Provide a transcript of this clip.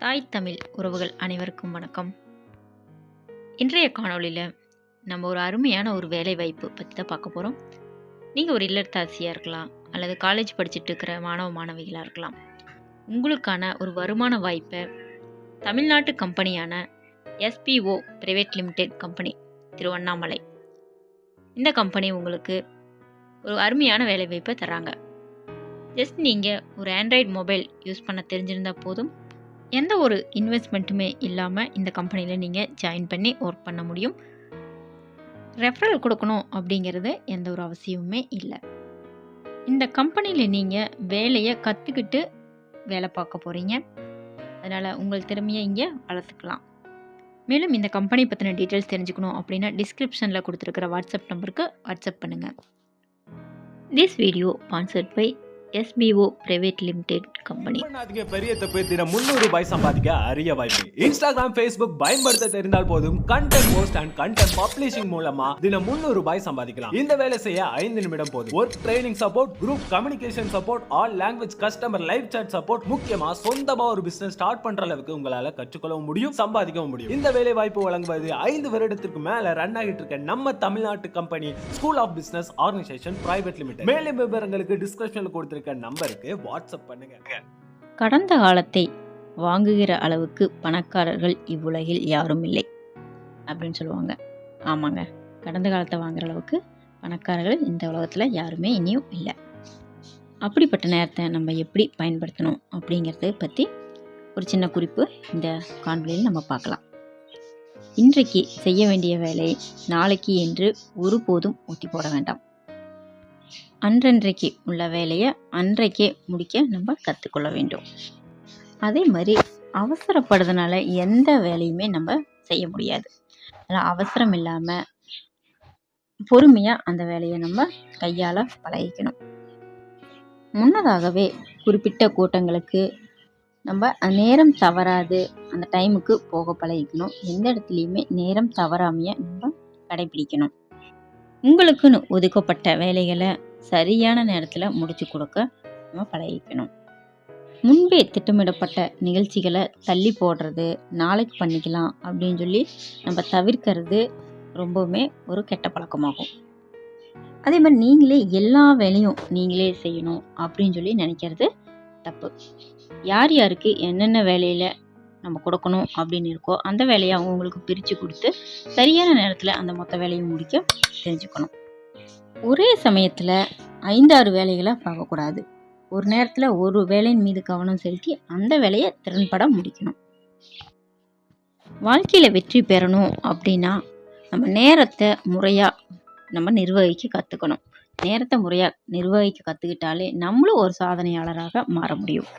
தாய் தமிழ் உறவுகள் அனைவருக்கும் வணக்கம். இன்றைய காணொளியில் நம்ம ஒரு அருமையான ஒரு வேலை வாய்ப்பு பற்றி தான் பார்க்க போகிறோம். நீங்கள் ஒரு இல்லத்தரசியாக இருக்கலாம், அல்லது காலேஜ் படிச்சுட்டு இருக்கிற மாணவிகளாக இருக்கலாம். உங்களுக்கான ஒரு வருமான வாய்ப்பை தமிழ்நாட்டு கம்பெனியான SPO private limited company Tiruvannamalai, இந்த கம்பெனி உங்களுக்கு ஒரு அருமையான வேலை வாய்ப்பை தராங்க. ஜஸ்ட் நீங்கள் ஒரு ஆண்ட்ராய்டு மொபைல் யூஸ் பண்ண தெரிஞ்சிருந்தால் போதும். எந்த ஒரு இன்வெஸ்ட்மெண்ட்டுமே இல்லாமல் இந்த கம்பெனியில் நீங்கள் ஜாயின் பண்ணி ஒர்க் பண்ண முடியும். ரெஃபரல் கொடுக்கணும் அப்படிங்கிறது எந்த ஒரு அவசியமுமே இல்லை. இந்த கம்பெனியில் நீங்கள் வேலையை கற்றுக்கிட்டு வேலை பார்க்க போகிறீங்க. அதனால் உங்கள் திறமையை இங்கே வளர்த்துக்கலாம். மேலும் இந்த கம்பெனி பற்றின டீட்டெயில்ஸ் தெரிஞ்சுக்கணும் அப்படின்னா டிஸ்கிரிப்ஷனில் கொடுத்துருக்கிற வாட்ஸ்அப் நம்பருக்கு வாட்ஸ்அப் பண்ணுங்கள். This video sponsored by SBO private limited company. பெரிய தப்பு, தினம் 300 ரூபாய் சம்பாதிக்க அரிய வாய்ப்பு. இன்ஸ்டாகிராம், Facebook பயன்படுத்த தெரிந்தால் போதும் content post and content publishing மூலமா தினம் 300 ரூபாய் சம்பாதிக்கலாம். இந்த வேலை செய்ய 5 நிமிடம் போதும். Work training support, group communication support, all language customer live chat support, முக்கியமா சொந்தமா ஒரு பிசினஸ் ஸ்டார்ட் பண்ற அளவுக்கு உங்களால கற்றுக்கொள்ளவும் முடியும், சம்பாதிக்கவும் முடியும். இந்த வேலை வாய்ப்பு வழங்குவது 5 வருடத்திற்கு மேல ரன் ஆகிட்டு இருக்க நம்ம தமிழ்நாட்டு company school of business organisation private limited. மேலும் விவரங்களுக்கு டிஸ்கிரிப்ஷன்ல கொடுத்திருக்க நம்பருக்கு வாட்ஸ்அப் பண்ணுங்க. கடந்த காலத்தை வாங்குகிற அளவுக்கு பணக்காரர்கள் இவ்வுலகில் யாரும் இல்லை அப்படின்னு சொல்லுவாங்க. ஆமாங்க, கடந்த காலத்தை வாங்குற அளவுக்கு பணக்காரர்கள் இந்த உலகத்தில் யாருமே இனியும் இல்லை. அப்படிப்பட்ட நேரத்தை நம்ம எப்படி பயன்படுத்தணும் அப்படிங்கிறத பற்றி ஒரு சின்ன குறிப்பு இந்த காணொளியில் நம்ம பார்க்கலாம். இன்றைக்கு செய்ய வேண்டிய வேலை நாளைக்கு என்று ஒருபோதும் ஒத்தி போட வேண்டாம். அன்றன்றைக்கு உள்ள வேலையை அன்றைக்கே முடிக்க நம்ம கற்றுக்கொள்ள வேண்டும். அதே மாதிரி அவசரப்படுறதுனால எந்த வேலையுமே நம்ம செய்ய முடியாது. அதனால் அவசரம் இல்லாமல் பொறுமையாக அந்த வேலையை நம்ம கையால் பழகிக்கணும். முன்னதாகவே குறிப்பிட்ட கூட்டங்களுக்கு நம்ம நேரம் தவறாது அந்த டைமுக்கு போக பழகிக்கணும். எந்த இடத்துலையுமே நேரம் தவறாமைய நம்ம கடைபிடிக்கணும். உங்களுக்குன்னு ஒதுக்கப்பட்ட வேலைகளை சரியான நேரத்தில் முடிச்சு கொடுக்க நம்ம பழகிக்கணும். முன்பே திட்டமிடப்பட்ட நிகழ்ச்சிகளை தள்ளி போடுறது, நாளைக்கு பண்ணிக்கலாம் அப்படின்னு சொல்லி நம்ம தவிர்க்கிறது ரொம்பவுமே ஒரு கெட்ட பழக்கமாகும். அதே மாதிரி நீங்களே எல்லா வேலையும் நீங்களே செய்யணும் அப்படின்னு சொல்லி நினைக்கிறது தப்பு. யார் யாருக்கு என்னென்ன வேலையில் நம்ம கொடுக்கணும் அப்படின்னு இருக்கோ அந்த வேலையை அவங்களுக்கு பிரித்து கொடுத்து சரியான நேரத்தில் அந்த மொத்த வேலையை முடிக்க தெரிஞ்சுக்கணும். ஒரே சமயத்தில் 5-6 வேலைகளை பார்க்கக்கூடாது. ஒரு நேரத்தில் ஒரு வேலையின் மீது கவனம் செலுத்தி அந்த வேலையை திறன்பட முடிக்கணும். வாழ்க்கையில் வெற்றி பெறணும் அப்படின்னா நம்ம நேரத்தை முறையாக நம்ம நிர்வகிக்க கற்றுக்கணும். நேரத்தை முறையாக நிர்வகிக்க கற்றுக்கிட்டாலே நம்மளும் ஒரு சாதனையாளராக மாற முடியும்.